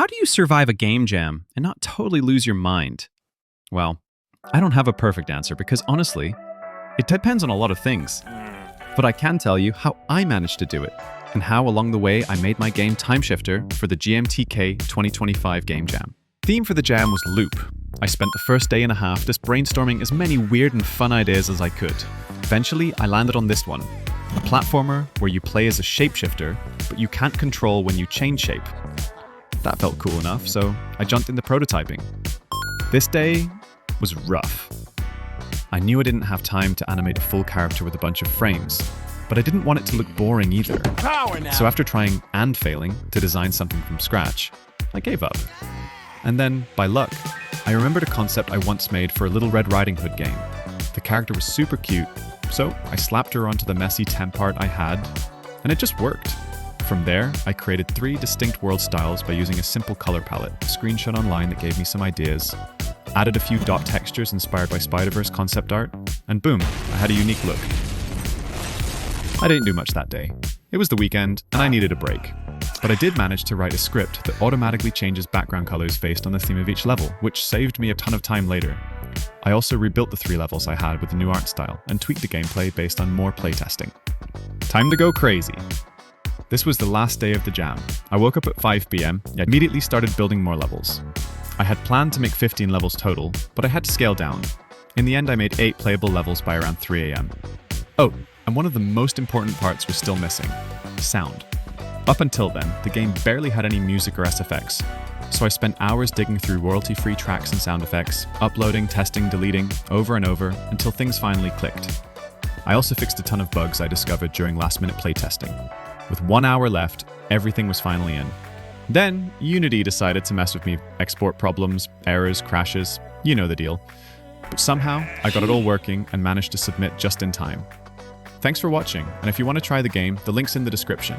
How do you survive a game jam and not totally lose your mind? Well, I don't have a perfect answer because honestly, it depends on a lot of things. But I can tell you how I managed to do it and how along the way I made my game Timeshifter for the GMTK 2025 Game Jam. Theme for the jam was loop. I spent the first day and a half just brainstorming as many weird and fun ideas as I could. Eventually, I landed on this one, a platformer where you play as a shapeshifter, but you can't control when you change shape. That felt cool enough, so I jumped into prototyping. This day was rough. I knew I didn't have time to animate a full character with a bunch of frames, but I didn't want it to look boring either. So after trying and failing to design something from scratch, I gave up. And then, by luck, I remembered a concept I once made for a Little Red Riding Hood game. The character was super cute, so I slapped her onto the messy temp art I had, and it just worked. From there, I created 3 distinct world styles by using a simple color palette, a screenshot online that gave me some ideas, added a few dot textures inspired by Spider-Verse concept art, and boom, I had a unique look. I didn't do much that day. It was the weekend, and I needed a break. But I did manage to write a script that automatically changes background colors based on the theme of each level, which saved me a ton of time later. I also rebuilt the 3 levels I had with the new art style and tweaked the gameplay based on more playtesting. Time to go crazy. This was the last day of the jam. I woke up at 5 PM, and immediately started building more levels. I had planned to make 15 levels total, but I had to scale down. In the end, I made 8 playable levels by around 3 AM. Oh, and one of the most important parts was still missing: sound. Up until then, the game barely had any music or SFX, so I spent hours digging through royalty-free tracks and sound effects, uploading, testing, deleting, over and over, until things finally clicked. I also fixed a ton of bugs I discovered during last-minute playtesting. With 1 hour left, everything was finally in. Then, Unity decided to mess with me. Export problems, errors, crashes, you know the deal. But somehow, I got it all working and managed to submit just in time. Thanks for watching, and if you want to try the game, the link's in the description.